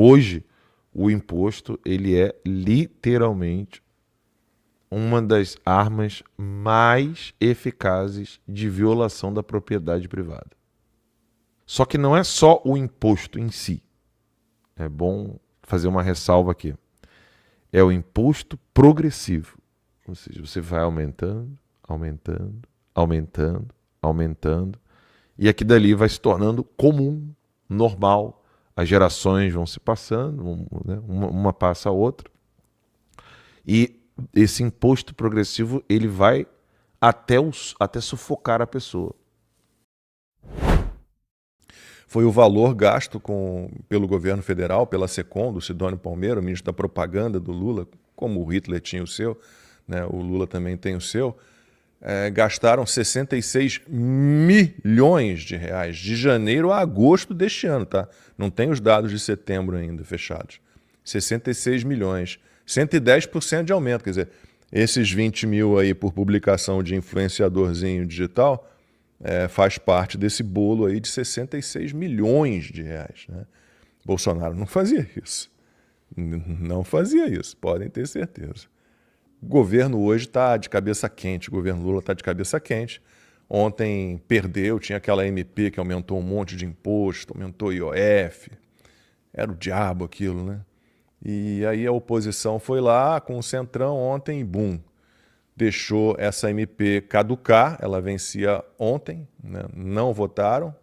Hoje, o imposto ele é literalmente uma das armas mais eficazes de violação da propriedade privada. Só que não é só o imposto em si. É bom fazer uma ressalva aqui. É o imposto progressivo. Ou seja, você vai aumentando, aumentando, aumentando, aumentando. E aqui dali vai se tornando comum, normal. As gerações vão se passando, né? uma passa a outra. E esse imposto progressivo ele vai até sufocar a pessoa. Foi o valor gasto pelo governo federal, pela SECOM, do Sidônio Palmeira, o ministro da propaganda do Lula, como o Hitler tinha o seu, né, o Lula também tem o seu, gastaram 66 milhões de reais de janeiro a agosto deste ano, tá? Não tem os dados de setembro ainda fechados. 66 milhões, 110% de aumento, quer dizer, esses 20 mil aí por publicação de influenciadorzinho digital, faz parte desse bolo aí de 66 milhões de reais. Né? Bolsonaro não fazia isso. Não fazia isso, podem ter certeza. O governo hoje está de cabeça quente, o governo Lula está de cabeça quente. Ontem perdeu, tinha aquela MP que aumentou um monte de imposto, aumentou IOF. Era o diabo aquilo, né? E aí a oposição foi lá com o Centrão ontem e bum. Deixou essa MP caducar, ela vencia ontem, né? Não votaram,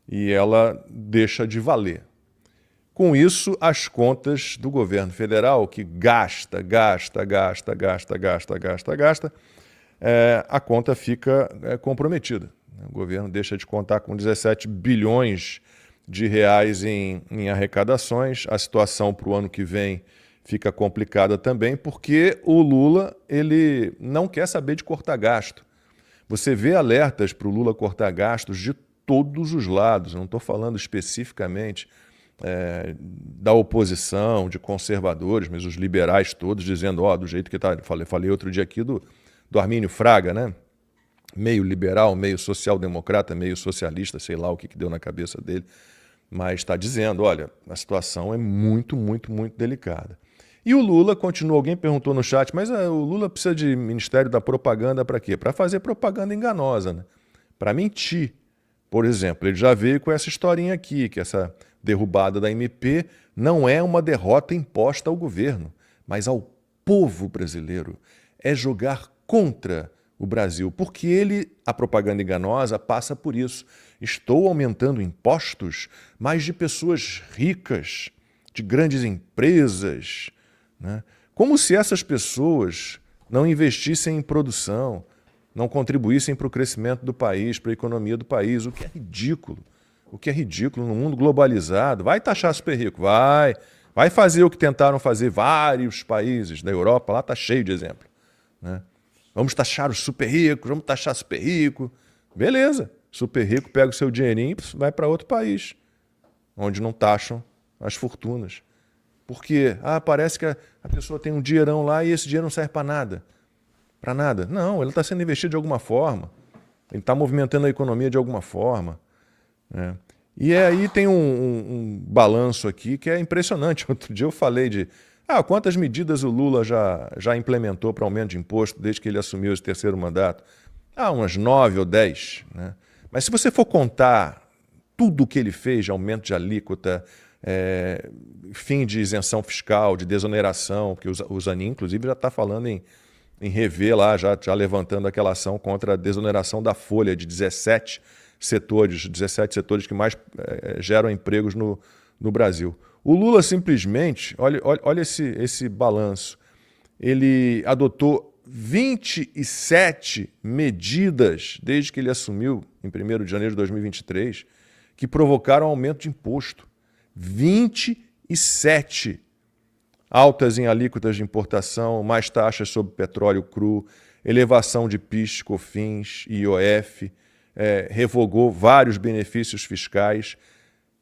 e ela deixa de valer. Com isso, as contas do governo federal, que gasta, a conta fica comprometida. O governo deixa de contar com 17 bilhões de reais em arrecadações. A situação para o ano que vem fica complicada também, porque o Lula ele não quer saber de cortar gasto. Você vê alertas para o Lula cortar gastos de todos os lados. Eu não estou falando especificamente da oposição, de conservadores, mas os liberais todos dizendo, do jeito que está... Falei outro dia aqui do Armínio Fraga, né? Meio liberal, meio social-democrata, meio socialista, sei lá o que deu na cabeça dele, mas está dizendo, olha, a situação é muito, muito, muito delicada. E o Lula continua, alguém perguntou no chat, mas o Lula precisa de Ministério da Propaganda para quê? Para fazer propaganda enganosa, né? Para mentir. Por exemplo, ele já veio com essa historinha aqui, que essa derrubada da MP não é uma derrota imposta ao governo, mas ao povo brasileiro. É jogar contra o Brasil, porque a propaganda enganosa passa por isso. Estou aumentando impostos, mas de pessoas ricas, de grandes empresas, né? Como se essas pessoas não investissem em produção, não contribuíssem para o crescimento do país, para a economia do país, o que é ridículo. O que é ridículo no mundo globalizado. Vai taxar super rico, vai fazer o que tentaram fazer vários países da Europa, lá está cheio de exemplo, né? Vamos taxar os super ricos, vamos taxar super rico. Beleza, super rico pega o seu dinheirinho e vai para outro país, onde não taxam as fortunas. Porque parece que a pessoa tem um dinheirão lá e esse dinheiro não serve para nada. Para nada. Não, ele está sendo investido de alguma forma. Ele está movimentando a economia de alguma forma, né? E aí tem um balanço aqui que é impressionante. Outro dia eu falei de quantas medidas o Lula já implementou para aumento de imposto desde que ele assumiu esse terceiro mandato. Umas 9 ou 10. Né? Mas se você for contar tudo o que ele fez de aumento de alíquota, fim de isenção fiscal, de desoneração, porque o Zanin, inclusive, já está falando em rever lá, já levantando aquela ação contra a desoneração da folha de 17 setores que mais geram empregos no Brasil. O Lula simplesmente, olha esse balanço, ele adotou 27 medidas desde que ele assumiu, em 1º de janeiro de 2023, que provocaram aumento de imposto. 27. Altas em alíquotas de importação, mais taxas sobre petróleo cru, elevação de PIS, COFINS, IOF, revogou vários benefícios fiscais.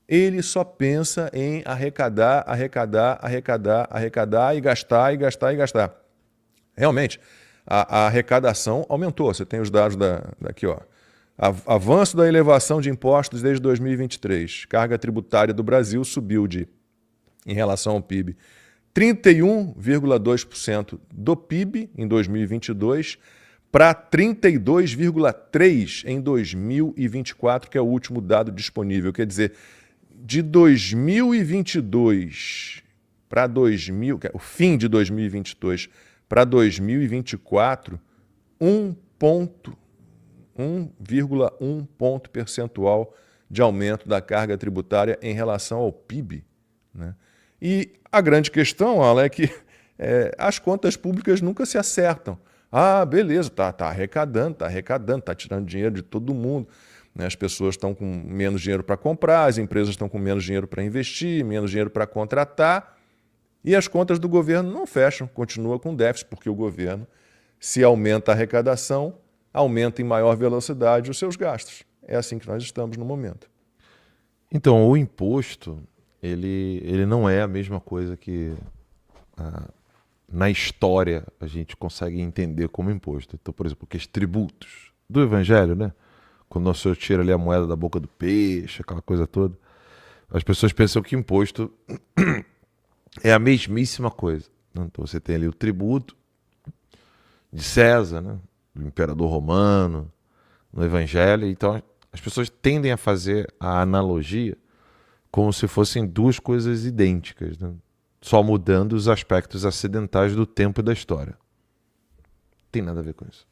Ele só pensa em arrecadar e gastar. Realmente, a arrecadação aumentou. Você tem os dados daqui, ó. Avanço da elevação de impostos desde 2023. Carga tributária do Brasil subiu de em relação ao PIB. 31,2% do PIB em 2022 para 32,3% em 2024, que é o último dado disponível. Quer dizer, de 2022 para o fim de 2022 para 2024, 1,1 ponto percentual de aumento da carga tributária em relação ao PIB, né? E a grande questão, Alan, é que as contas públicas nunca se acertam. Ah, beleza, tá arrecadando, tá tirando dinheiro de todo mundo, né? As pessoas estão com menos dinheiro para comprar, as empresas estão com menos dinheiro para investir, menos dinheiro para contratar, e as contas do governo não fecham, continua com déficit, porque o governo, se aumenta a arrecadação, aumenta em maior velocidade os seus gastos. É assim que nós estamos no momento. Então, o imposto, ele não é a mesma coisa que na história a gente consegue entender como imposto. Então, por exemplo, os tributos do Evangelho, né? Quando o Senhor tira ali a moeda da boca do peixe, aquela coisa toda, as pessoas pensam que imposto é a mesmíssima coisa. Então você tem ali o tributo de César, né? Do imperador romano, no Evangelho. Então as pessoas tendem a fazer a analogia como se fossem duas coisas idênticas, né? Só mudando os aspectos acidentais do tempo e da história. Não tem nada a ver com isso.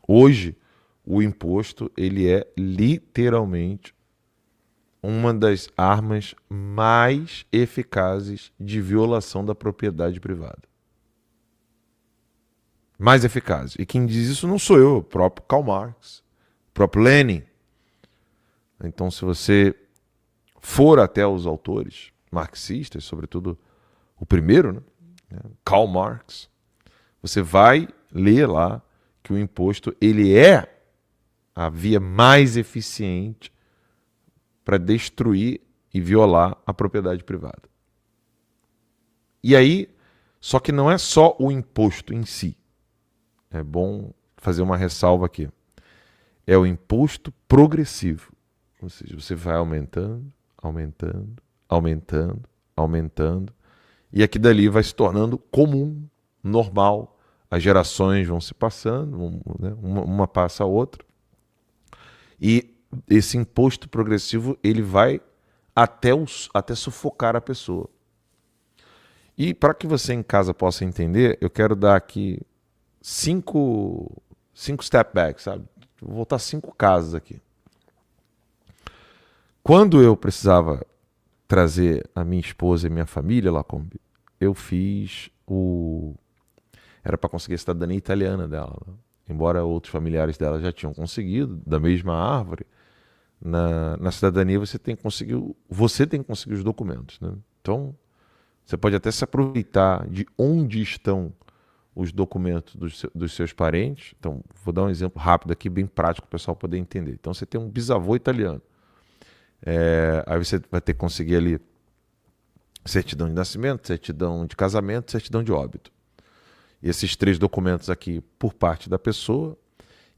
Hoje, o imposto, ele é literalmente uma das armas mais eficazes de violação da propriedade privada. Mais eficazes. E quem diz isso não sou eu, o próprio Karl Marx, o próprio Lenin. Então, se você for até os autores marxistas, sobretudo o primeiro, né? Karl Marx, você vai ler lá que o imposto ele é a via mais eficiente para destruir e violar a propriedade privada. E aí, só que não é só o imposto em si. É bom fazer uma ressalva aqui. É o imposto progressivo. Ou seja, você vai aumentando, aumentando, aumentando, aumentando, e aqui dali vai se tornando comum, normal. As gerações vão se passando, né? uma passa a outra. E esse imposto progressivo ele vai até sufocar a pessoa. E para que você em casa possa entender, eu quero dar aqui cinco step backs, sabe? Vou voltar 5 casos aqui. Quando eu precisava trazer a minha esposa e minha família lá, eu fiz era para conseguir a cidadania italiana dela, né? Embora outros familiares dela já tinham conseguido, da mesma árvore, na cidadania você tem que conseguir os documentos, né? Então, você pode até se aproveitar de onde estão os documentos dos seus parentes. Então, vou dar um exemplo rápido aqui, bem prático, para o pessoal poder entender. Então, você tem um bisavô italiano. Aí você vai ter que conseguir ali certidão de nascimento, certidão de casamento, certidão de óbito. E esses 3 documentos aqui por parte da pessoa,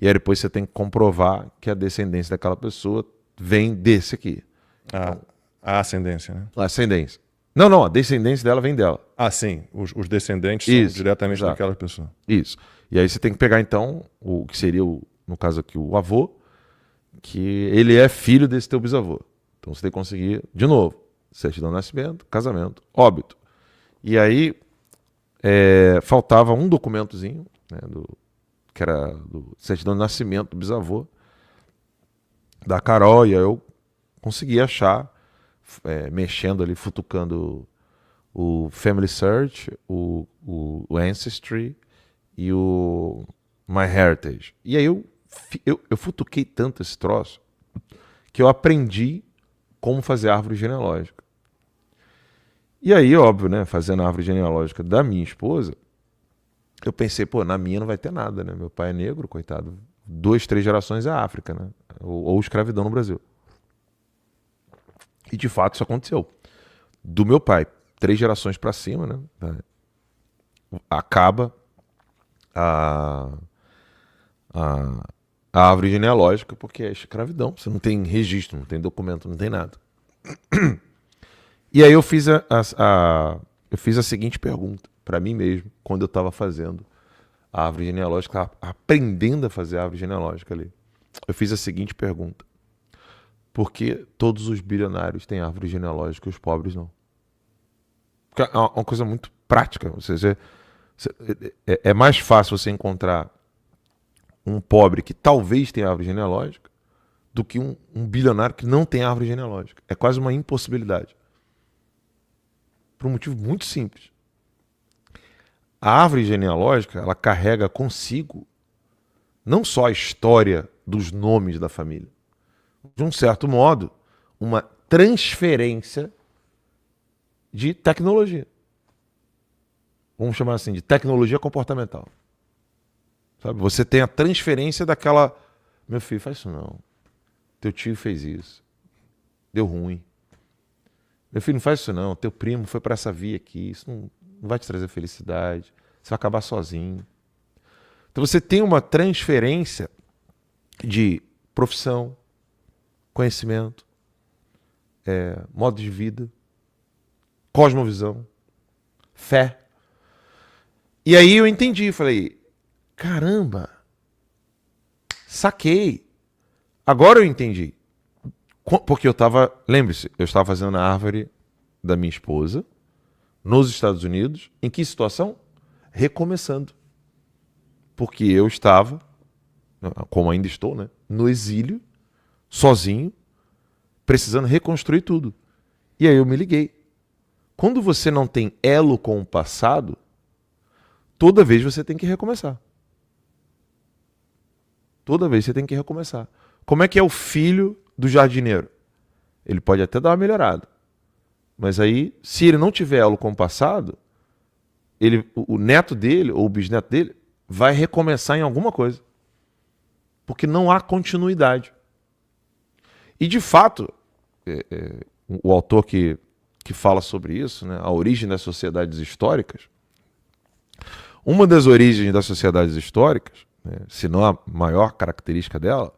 e aí depois você tem que comprovar que a descendência daquela pessoa vem desse aqui. A ascendência, né? A ascendência. Não, a descendência dela vem dela. Ah, sim. Os descendentes são diretamente daquela pessoa. Isso. E aí você tem que pegar, então, o que seria, no caso aqui, o avô, que ele é filho desse teu bisavô. Então você tem que conseguir, de novo, certidão de nascimento, casamento, óbito. E aí faltava um documentozinho, né, que era do certidão de nascimento do bisavô, da Carol, e aí eu consegui achar, mexendo ali, futucando o Family Search, o Ancestry e o MyHeritage. E aí eu futuquei tanto esse troço que eu aprendi como fazer árvore genealógica. E aí, óbvio, né, fazendo a árvore genealógica da minha esposa, eu pensei, na minha não vai ter nada, né? Meu pai é negro, coitado. 2, 3 gerações é África, né? Ou escravidão no Brasil. E de fato isso aconteceu. Do meu pai, 3 gerações para cima, né? Acaba a árvore genealógica porque é escravidão. Você não tem registro, não tem documento, não tem nada. E aí eu fiz eu fiz a seguinte pergunta para mim mesmo, quando eu estava fazendo a árvore genealógica, aprendendo a fazer a árvore genealógica ali. Eu fiz a seguinte pergunta: por que todos os bilionários têm árvore genealógica e os pobres não? Porque é uma coisa muito prática. É mais fácil você encontrar um pobre que talvez tenha árvore genealógica do que um bilionário que não tem árvore genealógica. É quase uma impossibilidade. Por um motivo muito simples. A árvore genealógica, ela carrega consigo não só a história dos nomes da família, de um certo modo, uma transferência de tecnologia. Vamos chamar assim, de tecnologia comportamental. Sabe? Você tem a transferência daquela... Meu filho, faz isso não. Teu tio fez isso. Deu ruim. Meu filho, não faz isso não. Teu primo foi para essa via aqui. Isso não vai te trazer felicidade. Você vai acabar sozinho. Então você tem uma transferência de profissão, conhecimento, modo de vida, cosmovisão, fé. E aí eu entendi, falei, caramba, saquei. Agora eu entendi. Porque eu estava, lembre-se, eu estava fazendo a árvore da minha esposa nos Estados Unidos. Em que situação? Recomeçando. Porque eu estava, como ainda estou, né, no exílio, sozinho, precisando reconstruir tudo. E aí eu me liguei. Quando você não tem elo com o passado, toda vez você tem que recomeçar. Toda vez você tem que recomeçar. Como é que é o filho do jardineiro? Ele pode até dar uma melhorada. Mas aí, se ele não tiver elo com o passado, o neto dele ou o bisneto dele vai recomeçar em alguma coisa. Porque não há continuidade. E, de fato, o autor que fala sobre isso, né, a origem das sociedades históricas, uma das origens das sociedades históricas, né, se não a maior característica dela,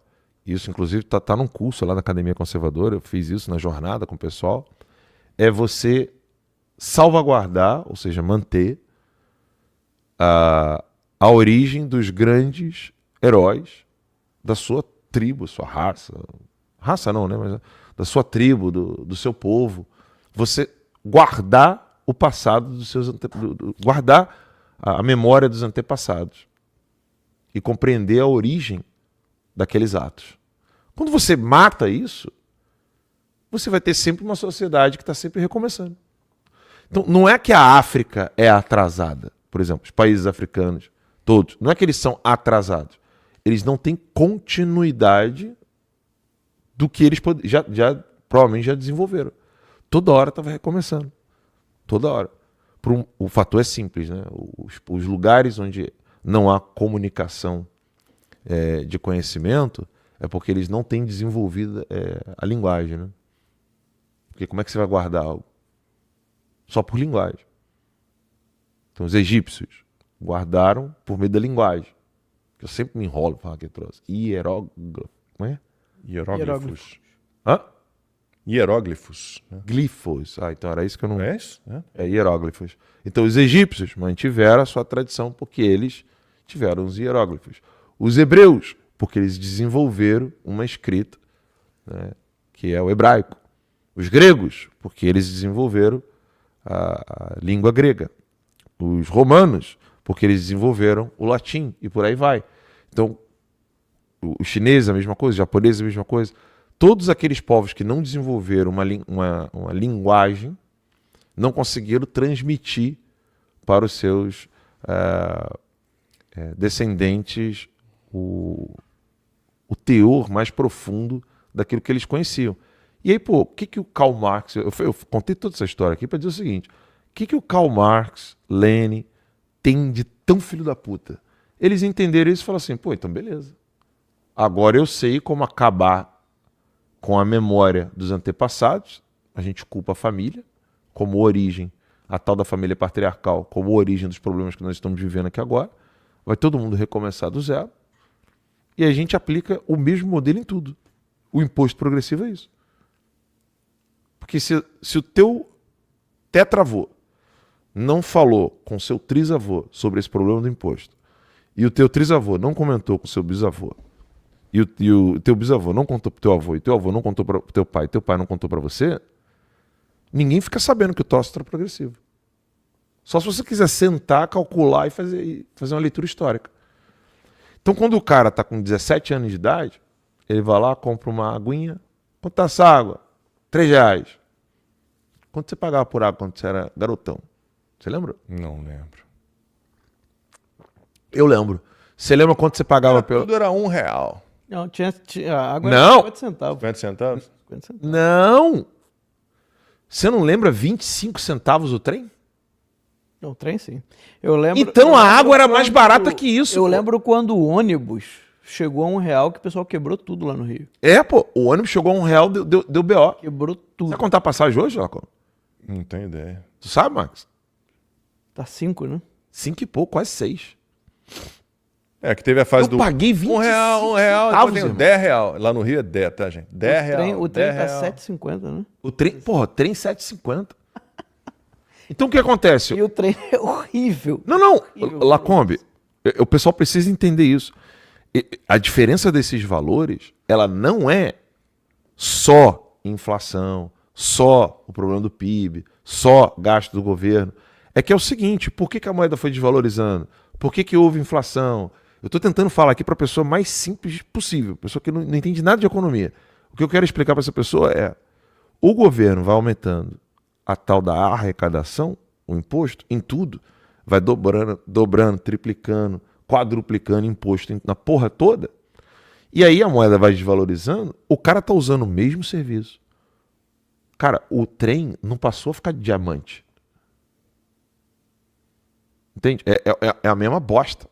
isso inclusive está num curso lá na Academia Conservadora, eu fiz isso na jornada com o pessoal, é você salvaguardar, ou seja, manter a origem dos grandes heróis da sua tribo, sua raça. Raça não, né? Mas da sua tribo, do seu povo. Você guardar o passado dos seus guardar a memória dos antepassados e compreender a origem daqueles atos. Quando você mata isso, você vai ter sempre uma sociedade que está sempre recomeçando. Então, não é que a África é atrasada. Por exemplo, os países africanos, todos. Não é que eles são atrasados. Eles não têm continuidade do que eles provavelmente já desenvolveram. Toda hora estava recomeçando. Toda hora. O fator é simples, né? Os lugares onde não há comunicação de conhecimento é porque eles não têm desenvolvido a linguagem, né? Porque como é que você vai guardar algo? Só por linguagem. Então os egípcios guardaram por meio da linguagem. Eu sempre me enrolo para falar que eu trouxe. Hieróglifo. Como é? Hieróglifos. Hã? Hieróglifos. Né? Glifos. Então era isso que eu não... É isso? É hieróglifos. Então os egípcios mantiveram a sua tradição porque eles tiveram os hieróglifos. Os hebreus, porque eles desenvolveram uma escrita, né, que é o hebraico. Os gregos, porque eles desenvolveram a língua grega. Os romanos, porque eles desenvolveram o latim e por aí vai. Então, os chineses a mesma coisa, os japoneses a mesma coisa. Todos aqueles povos que não desenvolveram uma linguagem não conseguiram transmitir para os seus descendentes o teor mais profundo daquilo que eles conheciam. E aí, o que o Karl Marx... Eu contei toda essa história aqui para dizer o seguinte. O que o Karl Marx, Lenin, tem de tão filho da puta? Eles entenderam isso e falaram assim, então beleza. Agora eu sei como acabar com a memória dos antepassados. A gente culpa a família como origem, a tal da família patriarcal, como origem dos problemas que nós estamos vivendo aqui agora. Vai todo mundo recomeçar do zero. E a gente aplica o mesmo modelo em tudo. O imposto progressivo é isso. Porque se o teu tetravô não falou com seu trisavô sobre esse problema do imposto, e o teu trisavô não comentou com o seu bisavô, e o teu bisavô não contou pro teu avô, e teu avô não contou pro teu pai não contou para você, ninguém fica sabendo que o troço está progressivo. Só se você quiser sentar, calcular e fazer uma leitura histórica. Então, quando o cara está com 17 anos de idade, ele vai lá, compra uma aguinha. Quanto tá essa água? R$3. Quanto você pagava por água quando você era garotão? Você lembra? Não lembro. Eu lembro. Você lembra quanto você pagava pelo... Tudo era R$1. Não, a água Não. era 50 centavos. 50 centavos? 50 centavos. Não! Você não lembra 25 centavos o trem? Não, trem sim. Eu lembro, Então eu a lembro água era mais quando- barata que isso, Eu pô. lembro quando o ônibus chegou a R$1 que o pessoal quebrou tudo lá no Rio. É, pô. O ônibus chegou a R$1, deu BO. Quebrou tudo. Você vai contar a passagem hoje, Laco? Não tenho ideia. Tu sabe, Max? Tá 5, né? 5 e pouco, quase 6. É, que teve a fase Eu paguei R$1, R$1, centavos, então tem irmão. R$10. Lá no Rio é 10, tá, gente? R$10. O trem tá R$10. 7,50, né? O trem, porra, trem 7,50. Então o que acontece? E o trem é horrível. Não, Horrível. Lacombe, o pessoal precisa entender isso. A diferença desses valores, ela não é só inflação, só o problema do PIB, só gasto do governo. É que é o seguinte, por que a moeda foi desvalorizando? Por que houve inflação? Eu estou tentando falar aqui para a pessoa mais simples possível, pessoa que não entende nada de economia. O que eu quero explicar para essa pessoa é, o governo vai aumentando a tal da arrecadação, o imposto, em tudo, vai dobrando, triplicando, quadruplicando imposto na porra toda, e aí a moeda vai desvalorizando, o cara tá usando o mesmo serviço. Cara, o trem não passou a ficar de diamante. Entende? É a mesma bosta.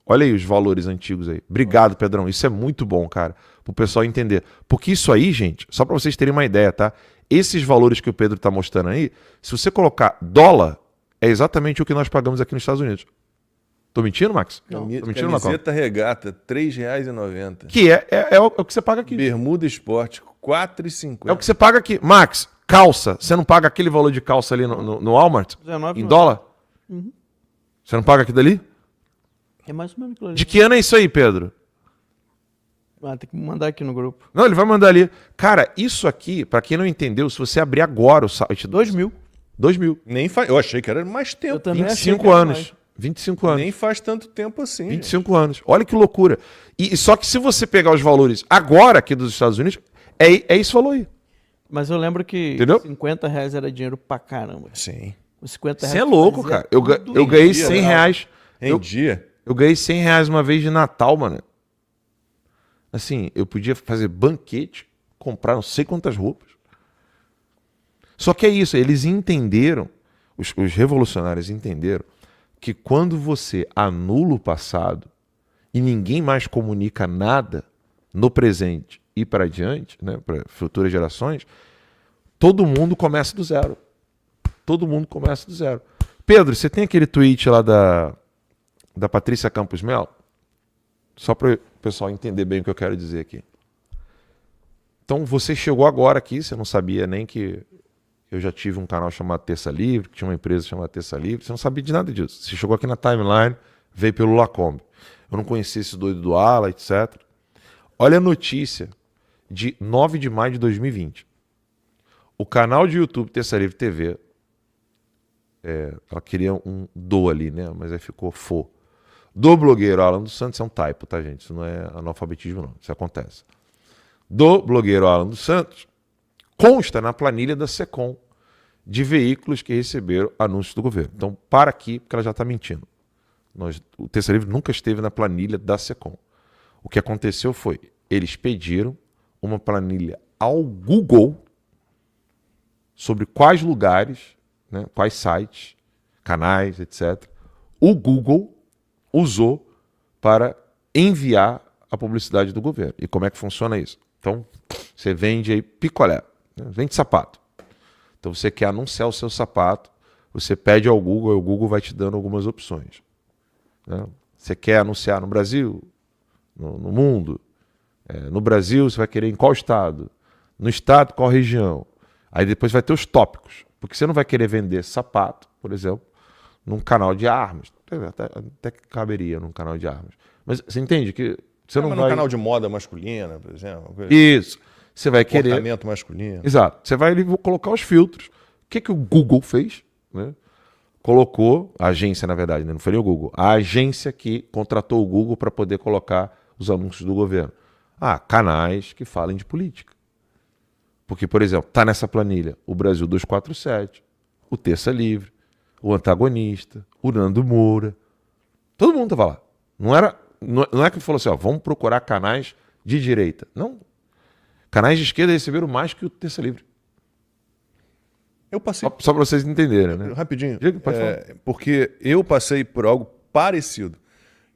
Olha aí os valores antigos aí. Obrigado, Pedrão. Isso é muito bom, cara, pro pessoal entender. Porque isso aí, gente, só para vocês terem uma ideia, tá? Esses valores que o Pedro tá mostrando aí, se você colocar dólar, é exatamente o que nós pagamos aqui nos Estados Unidos. Tô mentindo, Max? Tô mentindo, Lacombe? Camiseta regata, R$3,90. Que é o que você paga aqui. Bermuda esporte, R$4,50. É o que você paga aqui. Max, calça. Você não paga aquele valor de calça ali no Walmart? 19,90. Em dólar? Você não paga aquilo ali? É mais ou menos aquilo ali. De que ano é isso aí, Pedro? Ah, tem que mandar aqui no grupo. Não, ele vai mandar ali. Cara, isso aqui, pra quem não entendeu, se você abrir agora o site... 2.000. 2.000. Nem faz. Eu achei que era mais tempo. Eu também achei 25 que era anos. mais. 25 anos. Nem faz tanto tempo assim. 25 anos. Olha que loucura. E só que se você pegar os valores agora aqui dos Estados Unidos, é esse valor aí. Mas eu lembro que Entendeu? R$50 era dinheiro pra caramba. Sim. Os R$50 Você é louco, fazia cara. Eu tudo. ganhei dia, R$100. né? Em Eu, dia. eu ganhei R$100 uma vez de Natal, mano. Assim, eu podia fazer banquete, comprar não sei quantas roupas. Só que é isso, eles entenderam, os revolucionários entenderam, que quando você anula o passado e ninguém mais comunica nada no presente e para adiante, né, para futuras gerações, todo mundo começa do zero. Todo mundo começa do zero. Pedro, você tem aquele tweet lá da Patrícia Campos Melo? Só para o pessoal entender bem o que eu quero dizer aqui. Então, você chegou agora aqui, você não sabia nem que eu já tive um canal chamado Terça Livre, que tinha uma empresa chamada Terça Livre, você não sabia de nada disso. Você chegou aqui na timeline, veio pelo Lacombe. Eu não conhecia esse doido do Ala, etc. Olha a notícia de 9 de maio de 2020. O canal de YouTube Terça Livre TV, ela queria um do ali, né? Mas aí ficou fo. Do blogueiro Alan dos Santos, é um typo, tá, gente? Isso não é analfabetismo, não. Isso acontece. Do blogueiro Alan dos Santos, consta na planilha da SECOM de veículos que receberam anúncios do governo. Então, para aqui, porque ela já está mentindo. O Terça Livre nunca esteve na planilha da SECOM. O que aconteceu foi, eles pediram uma planilha ao Google sobre quais lugares, né, quais sites, canais, etc., o Google usou para enviar a publicidade do governo. E como é que funciona isso? Então, você vende aí picolé, né? Vende sapato. Então, você quer anunciar o seu sapato, você pede ao Google, e o Google vai te dando algumas opções. Né? Você quer anunciar no Brasil, no mundo. No Brasil, você vai querer em qual estado? No estado, qual região? Aí depois vai ter os tópicos. Porque você não vai querer vender sapato, por exemplo, num canal de armas. Até que caberia num canal de armas. Mas você entende que você não mas vai... num canal de moda masculina, por exemplo. Uma coisa Isso. Você vai querer... comportamento masculino. Exato. Você vai ali colocar os filtros. O que o Google fez? Né? Colocou, a agência, na verdade, né? Não foi nem o Google, a agência que contratou o Google para poder colocar os anúncios do governo. Canais que falem de política. Porque, por exemplo, está nessa planilha o Brasil 247, o Terça Livre, o Antagonista, o Nando Moura. Todo mundo estava lá. Não é que falou assim, vamos procurar canais de direita. Não. Canais de esquerda receberam mais que o Terça Livre. Eu passei... Só para vocês entenderem, né? Rapidinho. Diga, pode falar. Porque eu passei por algo parecido.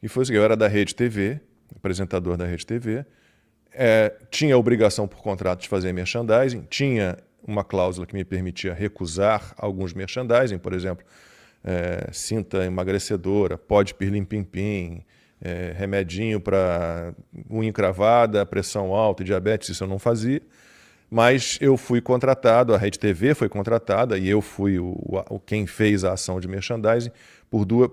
E foi o seguinte, eu era da Rede TV, apresentador da Rede TV, tinha a obrigação por contrato de fazer merchandising, tinha uma cláusula que me permitia recusar alguns merchandising, por exemplo, cinta emagrecedora, pó de pirlim-pim-pim, remedinho para unha encravada, pressão alta e diabetes, isso eu não fazia. Mas eu fui contratado, a Rede TV foi contratada e eu fui quem fez a ação de merchandising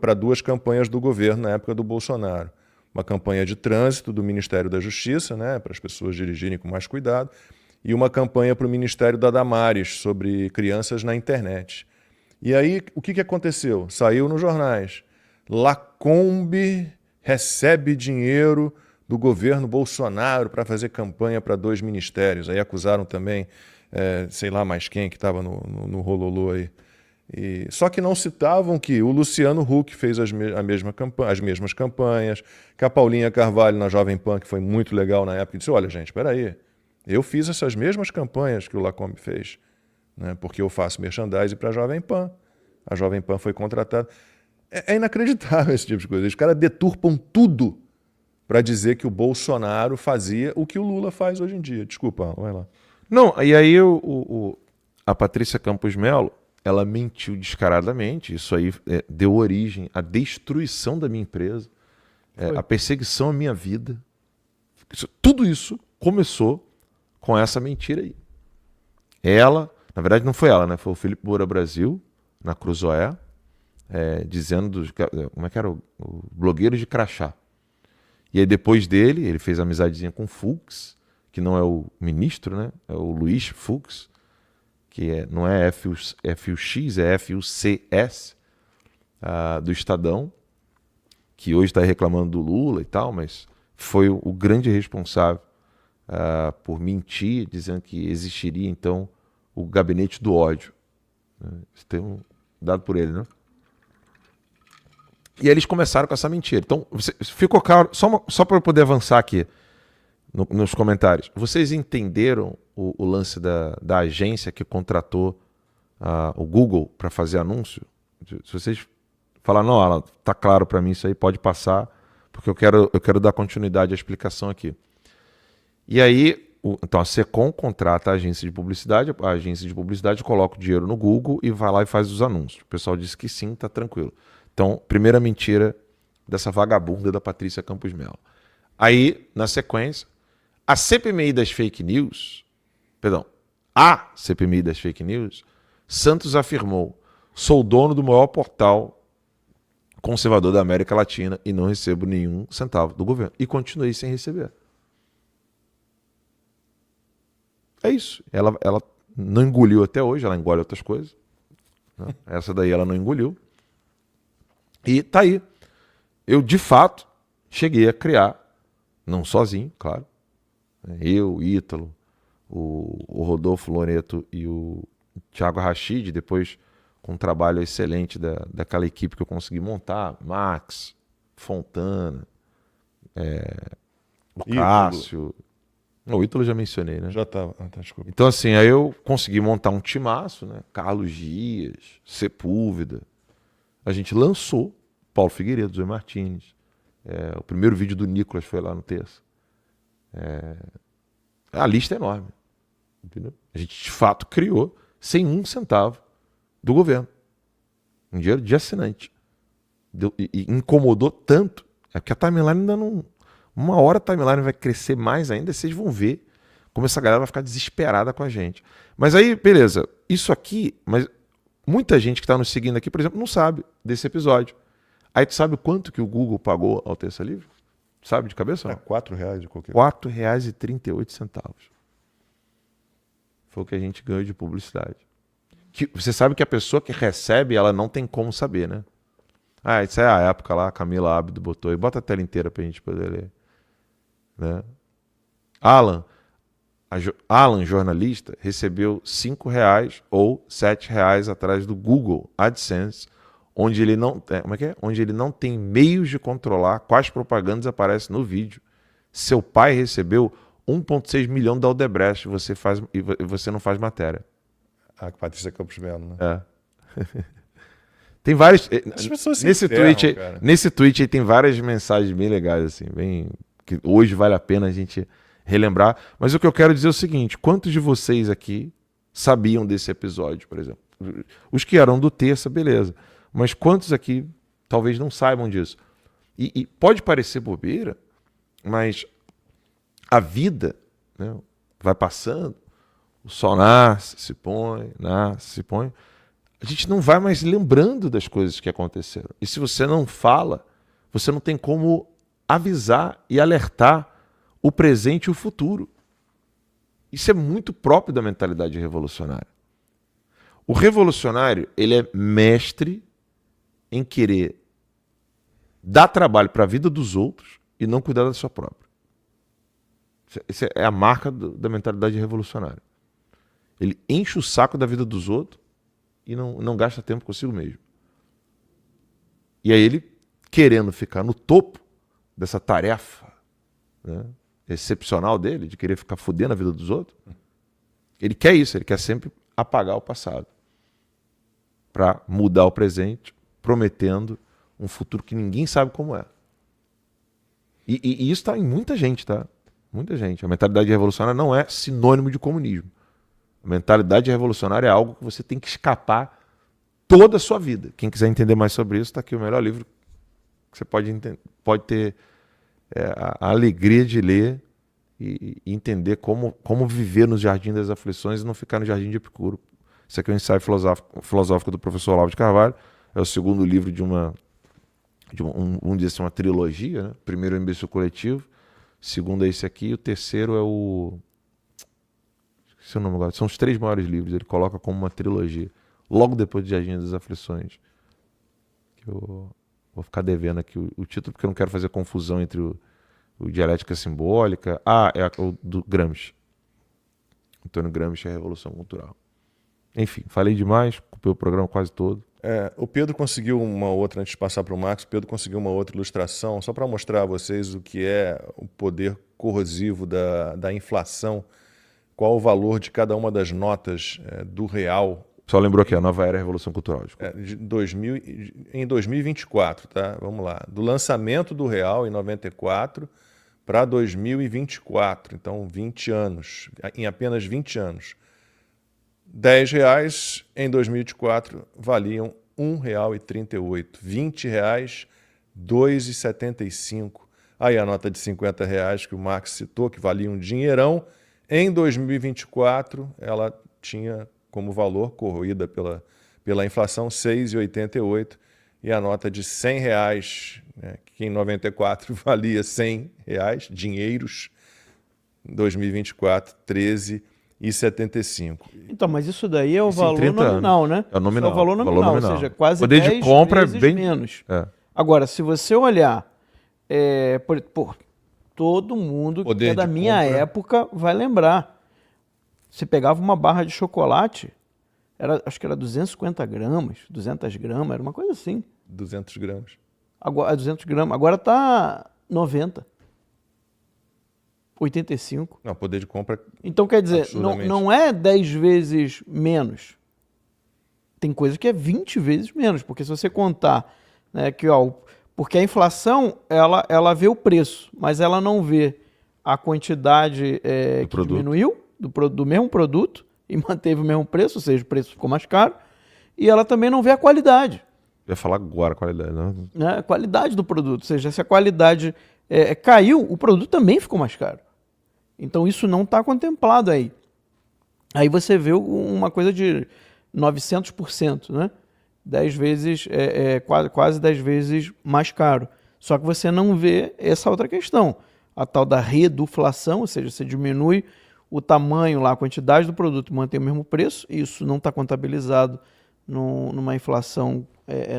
para duas campanhas do governo na época do Bolsonaro. Uma campanha de trânsito do Ministério da Justiça, né, para as pessoas dirigirem com mais cuidado, e uma campanha para o Ministério da Damares sobre crianças na internet. E aí, o que aconteceu? Saiu nos jornais. Lacombe recebe dinheiro do governo Bolsonaro para fazer campanha para 2 ministérios. Aí acusaram também, sei lá mais quem que estava no rololô aí. Só que não citavam que o Luciano Huck fez as mesmas campanhas, que a Paulinha Carvalho na Jovem Pan, que foi muito legal na época, disse, olha gente, espera aí, eu fiz essas mesmas campanhas que o Lacombe fez, né, porque eu faço merchandising para a Jovem Pan. A Jovem Pan foi contratada. É inacreditável esse tipo de coisa. Os caras deturpam tudo para dizer que o Bolsonaro fazia o que o Lula faz hoje em dia. Desculpa, vai lá. Não, e aí a Patrícia Campos Melo, ela mentiu descaradamente. Isso aí deu origem à destruição da minha empresa, à perseguição à minha vida. Tudo isso começou com essa mentira aí. Ela, na verdade não foi ela, né? Foi o Felipe Moura Brasil, na Cruzoé, dizendo como é que era o blogueiro de crachá. E aí depois dele, ele fez amizadezinha com o Fux, que não é o ministro, né? É o Luiz Fux, que não é FUX, é FUCS, do Estadão, que hoje está reclamando do Lula e tal, mas foi o grande responsável por mentir, dizendo que existiria, então, o gabinete do ódio. Isso tem um dado por ele, né? E aí eles começaram com essa mentira. Então, ficou claro, só para eu poder avançar aqui nos comentários, vocês entenderam o lance da agência que contratou o Google para fazer anúncio? Se vocês falarem, não, Alan, tá claro para mim isso aí, pode passar, porque eu quero dar continuidade à explicação aqui. E aí, então a Secom contrata a agência de publicidade coloca o dinheiro no Google e vai lá e faz os anúncios. O pessoal disse que sim, tá tranquilo. Então, primeira mentira dessa vagabunda da Patrícia Campos Melo. Aí, na sequência, a CPMI das fake news, Santos afirmou, sou dono do maior portal conservador da América Latina e não recebo nenhum centavo do governo. E continuei sem receber. É isso. Ela não engoliu até hoje, ela engole outras coisas. Né? Essa daí ela não engoliu. E tá aí. Eu, de fato, cheguei a criar, não sozinho, claro. Eu, o Ítalo, o Rodolfo Loreto e o Thiago Rachid, depois com um trabalho excelente daquela equipe que eu consegui montar, Max, Fontana, o Cássio. O Ítalo já mencionei, né? Já estava. Tá, desculpa. Então, assim, aí eu consegui montar um timaço, né? Carlos Dias, Sepúlveda. A gente lançou Paulo Figueiredo, Zoe Martins. O primeiro vídeo do Nicolas foi lá no Terça. A lista é enorme. Entendeu? A gente, de fato, criou sem um centavo do governo. Um dinheiro de assinante. E incomodou tanto. É que a timeline ainda não... Uma hora a timeline vai crescer mais ainda, vocês vão ver como essa galera vai ficar desesperada com a gente. Mas aí, beleza. Isso aqui... Mas muita gente que está nos seguindo aqui, por exemplo, não sabe desse episódio. Aí tu sabe quanto que o Google pagou ao Terça Livre? Sabe de cabeça? É R$4 de qualquer R$4,38. Foi o que a gente ganhou de publicidade. Que, você sabe que a pessoa que recebe, ela não tem como saber, né? Ah, isso é a época lá, a Camila Abdo botou aí. Bota a tela inteira pra gente poder ler. Né? Alan, jornalista, recebeu R$5 ou R$7 atrás do Google AdSense, onde ele não, onde ele não tem meios de controlar quais propagandas aparecem no vídeo. Seu pai recebeu 1,6 milhão da Odebrecht e você não faz matéria. Ah, Patrícia Campos Melo, né? É. Tem vários. As pessoas se Nesse ferram, tweet, cara. nesse tweet aí tem várias mensagens bem legais, assim, bem, que hoje vale a pena a gente relembrar. Mas o que eu quero dizer é o seguinte: quantos de vocês aqui sabiam desse episódio, por exemplo? Os que eram do Terça, beleza. Mas quantos aqui talvez não saibam disso? E pode parecer bobeira, mas a vida, né, vai passando, o sol nasce, se põe, a gente não vai mais lembrando das coisas que aconteceram. E se você não fala, você não tem como avisar e alertar o presente e o futuro. Isso é muito próprio da mentalidade revolucionária. O revolucionário, ele é mestre em querer dar trabalho para a vida dos outros e não cuidar da sua própria. Essa é a marca da mentalidade revolucionária. Ele enche o saco da vida dos outros e não gasta tempo consigo mesmo. E aí ele, querendo ficar no topo dessa tarefa, né, excepcional dele, de querer ficar fudendo a vida dos outros, ele quer isso, ele quer sempre apagar o passado para mudar o presente, prometendo um futuro que ninguém sabe como é. E isso está em muita gente, tá? Muita gente. A mentalidade revolucionária não é sinônimo de comunismo. A mentalidade revolucionária é algo que você tem que escapar toda a sua vida. Quem quiser entender mais sobre isso, está aqui o melhor livro que você pode ter a alegria de ler e entender como viver nos Jardim das Aflições e não ficar no Jardim de Epicuro. Esse aqui é o ensaio filosófico do professor Olavo de Carvalho. É o segundo livro de uma trilogia, né? Primeiro é o Imbecil Coletivo, segundo é esse aqui, e o terceiro é o... Esqueci o nome agora. São os 3 maiores livros, ele coloca como uma trilogia. Logo depois de Jardim das Aflições. Eu vou ficar devendo aqui o título, porque eu não quero fazer confusão entre o Dialética Simbólica. É o do Gramsci. Antônio Gramsci, a Revolução Cultural. Enfim, falei demais, ocupei o programa quase todo. O Pedro conseguiu uma outra, antes de passar para o Marcos, o Pedro conseguiu uma outra ilustração, só para mostrar a vocês o que é o poder corrosivo da inflação, qual o valor de cada uma das notas do real. Só lembrou aqui, a nova era Revolução Cultural. Em 2024, tá? Vamos lá. Do lançamento do real em 94 para 2024, então 20 anos, em apenas 20 anos. R$10 em 2024 valiam R$1,38. R$20, R$2,75. Aí a nota de R$50 que o Marx citou, que valia um dinheirão, em 2024 ela tinha como valor, corroída pela inflação, R$6,88. E a nota de R$100, né, que em 94 valia R$100, dinheiros, em 2024, R$13,75. Então, mas isso daí é o Isso em valor 30 nominal, anos. né? É o nominal. Isso é o valor nominal, ou seja, quase poder 10 de compra vezes é bem menos. É. Agora, se você olhar, todo mundo que Poder é da de minha compra. época vai lembrar. Você pegava uma barra de chocolate, acho que era 250 gramas, 200 gramas, era uma coisa assim. 200 gramas. Agora, 200 gramas. Agora está 90. 85. Não, poder de compra. Então, quer dizer, Absurdamente. não é 10 vezes menos. Tem coisa que é 20 vezes menos. Porque se você contar, né, porque a inflação, ela vê o preço, mas ela não vê a quantidade que produto. diminuiu do mesmo produto e manteve o mesmo preço, ou seja, o preço ficou mais caro. E ela também não vê a qualidade. Eu ia falar agora a qualidade, né? A qualidade do produto. Ou seja, se a qualidade caiu, o produto também ficou mais caro. Então isso não está contemplado aí. Aí você vê uma coisa de 900%, né? 10 vezes, quase 10 vezes mais caro. Só que você não vê essa outra questão, a tal da reduflação, ou seja, você diminui o tamanho, lá, a quantidade do produto, mantém o mesmo preço, isso não está contabilizado numa inflação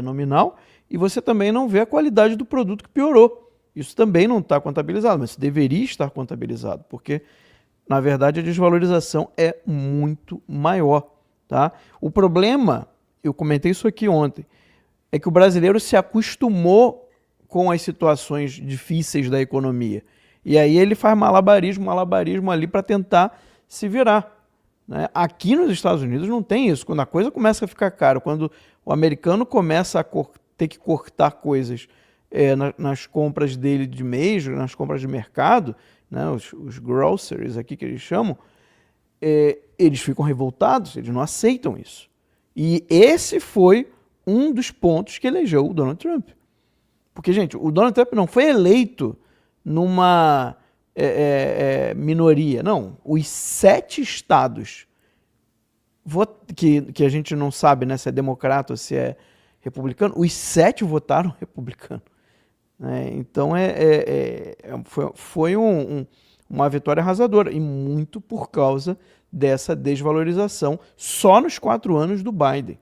nominal, e você também não vê a qualidade do produto que piorou. Isso também não está contabilizado, mas deveria estar contabilizado, porque, na verdade, a desvalorização é muito maior. Tá? O problema, eu comentei isso aqui ontem, é que o brasileiro se acostumou com as situações difíceis da economia. E aí ele faz malabarismo ali para tentar se virar. Né? Aqui nos Estados Unidos não tem isso. Quando a coisa começa a ficar cara, quando o americano começa a ter que cortar coisas nas compras dele de mês, nas compras de mercado, né? os groceries aqui que eles chamam, eles ficam revoltados, eles não aceitam isso. E esse foi um dos pontos que elegeu o Donald Trump. Porque, gente, o Donald Trump não foi eleito numa minoria. Não, os 7 estados que a gente não sabe, né, se é democrata ou se é republicano, os 7 votaram republicano. Então foi uma vitória arrasadora, e muito por causa dessa desvalorização só nos 4 anos do Biden.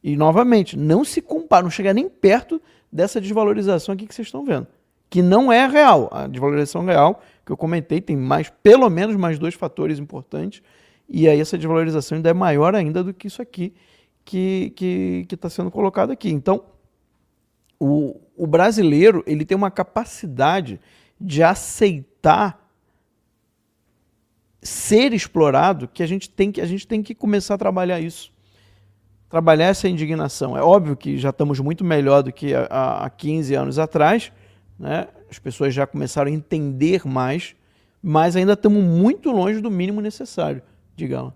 E, novamente, não se compara, não chega nem perto dessa desvalorização aqui que vocês estão vendo, que não é real. A desvalorização real, que eu comentei, tem pelo menos mais 2 fatores importantes, e aí essa desvalorização ainda é maior ainda do que isso aqui que está sendo colocado aqui. Então, o brasileiro, ele tem uma capacidade de aceitar ser explorado, que a gente tem que começar a trabalhar isso. Trabalhar essa indignação. É óbvio que já estamos muito melhor do que há 15 anos atrás, né? As pessoas já começaram a entender mais, mas ainda estamos muito longe do mínimo necessário. Diga lá.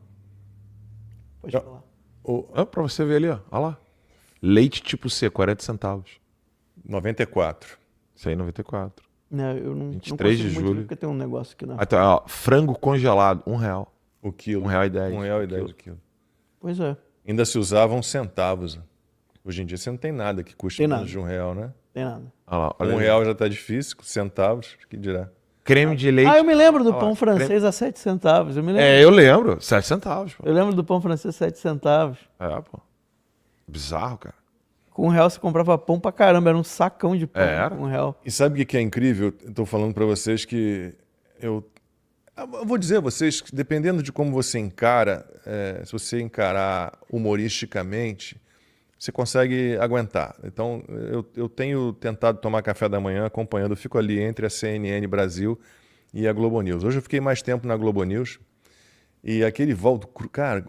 Pode falar. Para você ver ali, ó. Olha lá. Leite tipo C, 40 centavos. 94. Isso aí, 94. Eu não 23 de julho. Porque tem um negócio aqui na... Então, ó, frango congelado, R$1. O quilo. R$1,10. R$1,10 o quilo. Pois é. Ainda se usavam centavos. Hoje em dia você não tem nada que custe menos de R$1, né? Tem nada. Olha lá, olha R$1 já tá difícil, centavos, que dirá. Creme de leite. Eu me lembro do pão francês a 7 centavos. Eu me lembro. Eu lembro. 7 centavos. Pô. Eu lembro do pão francês a 7 centavos. Pô. Bizarro, cara. Com R$1 você comprava pão pra caramba. Era um sacão de pão com R$1. E sabe o que é incrível? Eu tô falando para vocês que eu vou dizer a vocês que, dependendo de como você encara, se você encarar humoristicamente, você consegue aguentar. Então, eu tenho tentado tomar café da manhã acompanhando, eu fico ali entre a CNN Brasil e a Globo News. Hoje eu fiquei mais tempo na Globo News, e aquele o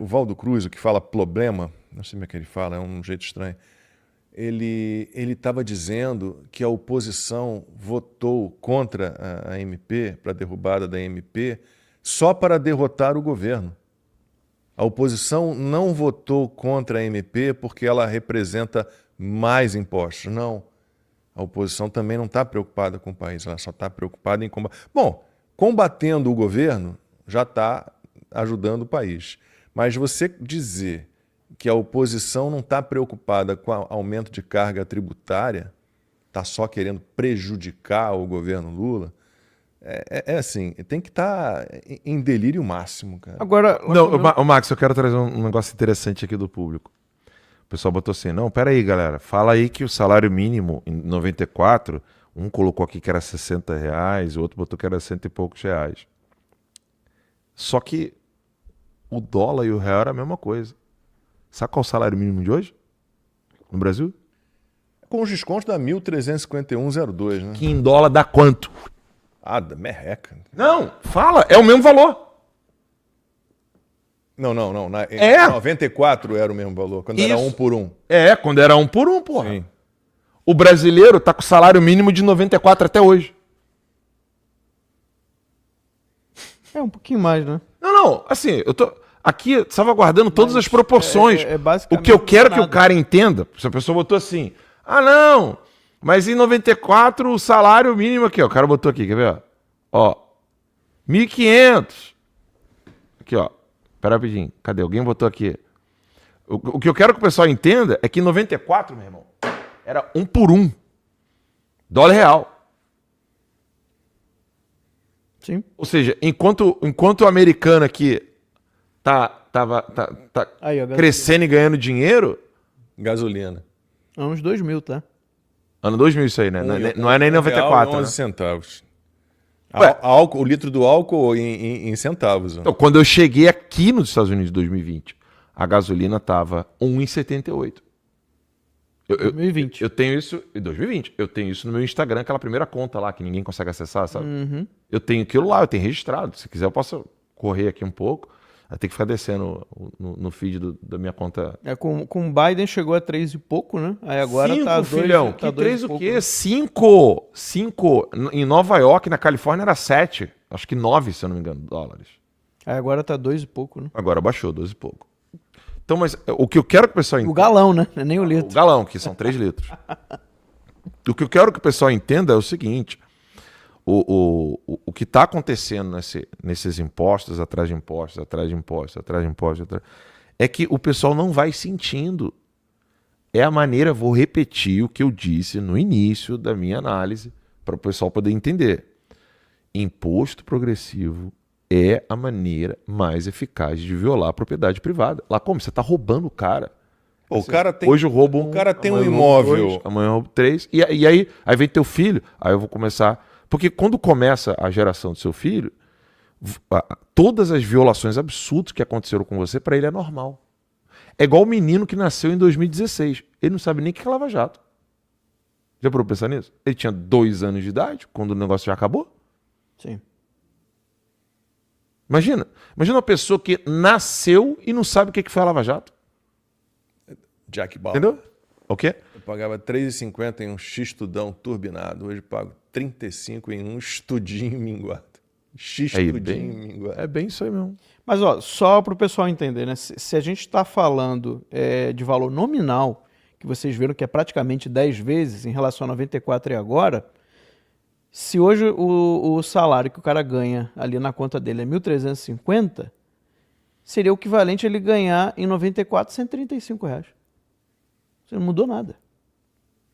Valdo Cruz, o que fala problema, não sei como é que ele fala, é um jeito estranho, ele estava dizendo que a oposição votou contra a MP, para a derrubada da MP, só para derrotar o governo. A oposição não votou contra a MP porque ela representa mais impostos. Não. A oposição também não está preocupada com o país, ela só está preocupada em combater. Bom, combatendo o governo já está ajudando o país. Mas você dizer que a oposição não está preocupada com o aumento de carga tributária, está só querendo prejudicar o governo Lula, assim, tem que estar em delírio máximo, cara. Agora, não, Max, eu quero trazer um negócio interessante aqui do público. O pessoal botou assim, não, peraí, galera, fala aí que o salário mínimo em 94, um colocou aqui que era R$60, o outro botou que era 100 e poucos reais. Só que o dólar e o real era a mesma coisa. Sabe qual é o salário mínimo de hoje? No Brasil? Com os descontos dá 1.351,02, né? Que em dólar dá quanto? Da merreca. Não, fala, é o mesmo valor. Não. Em 94 era o mesmo valor, quando Isso. era 1 por 1. Quando era 1 por 1, porra. Sim. O brasileiro tá com salário mínimo de 94 até hoje. Um pouquinho mais, né? Não, assim, eu tô aqui salvaguardando todas as proporções. Basicamente o que eu quero que nada. o cara entenda, se a pessoa botou assim, não, mas em 94 o salário mínimo aqui, ó, o cara botou aqui, quer ver? Ó, 1.500. Aqui, ó, pera rapidinho, cadê? Alguém botou aqui. O que eu quero que o pessoal entenda é que em 94, meu irmão, era 1 por 1. Dólar real. Sim. Ou seja, enquanto o americano aqui tá Aí, ó, gasolina. crescendo e ganhando dinheiro, Gasolina. Anos 2000, tá? ano 2000 isso aí, né? Não é nem 94, né? 11 centavos. Ué. O litro do álcool em centavos. Ó. Então, quando eu cheguei aqui nos Estados Unidos em 2020, a gasolina tava 1,78. 2020. Eu tenho isso em 2020. Eu tenho isso no meu Instagram, aquela primeira conta lá que ninguém consegue acessar, sabe? Eu tenho aquilo lá, eu tenho registrado. Se quiser, eu posso correr aqui um pouco. Vai ter que ficar descendo no feed da minha conta. Com o Biden chegou a 3 e pouco, né? Aí agora 5, tá 2, filhão. tá Que 2 3 e o pouco, quê? né? 5. 5. Em Nova York, na Califórnia, era 7. Acho que 9, se eu não me engano, dólares. Aí agora tá 2 e pouco, né? Agora baixou, 12 e pouco. Então, mas o que eu quero que o pessoal O entenda... galão, né? Não é nem o O litro. galão, que são 3 litros. O que eu quero que o pessoal entenda é o seguinte: o que está acontecendo nesses impostos, atrás de impostos, atrás de impostos, atrás de impostos, é que o pessoal não vai sentindo. É a maneira, vou repetir o que eu disse no início da minha análise, para o pessoal poder entender. Imposto progressivo é a maneira mais eficaz de violar a propriedade privada. Lá como? Você está roubando o cara. O cara tem, Hoje eu roubo o cara tem um amanhã eu roubo imóvel. 2, amanhã eu roubo 3. E aí vem teu filho, aí eu vou começar... Porque quando começa a geração do seu filho, todas as violações absurdas que aconteceram com você, para ele é normal. É igual o menino que nasceu em 2016. Ele não sabe nem o que é Lava Jato. Já parou pra pensar nisso? Ele tinha 2 anos de idade, quando o negócio já acabou. Sim. Imagina uma pessoa que nasceu e não sabe o que foi a Lava Jato. Jack Bauer. Entendeu? O quê? Eu pagava R$3,50 em um X-tudão turbinado. Hoje pago 35 em um estudinho minguado. X-tudinho minguado. É bem isso aí mesmo. Mas, ó, só para o pessoal entender, né? Se a gente está falando de valor nominal, que vocês viram que é praticamente 10 vezes em relação a 94 e agora, se hoje o salário que o cara ganha ali na conta dele é 1.350, seria o equivalente a ele ganhar em 94 R$135. Você não mudou nada.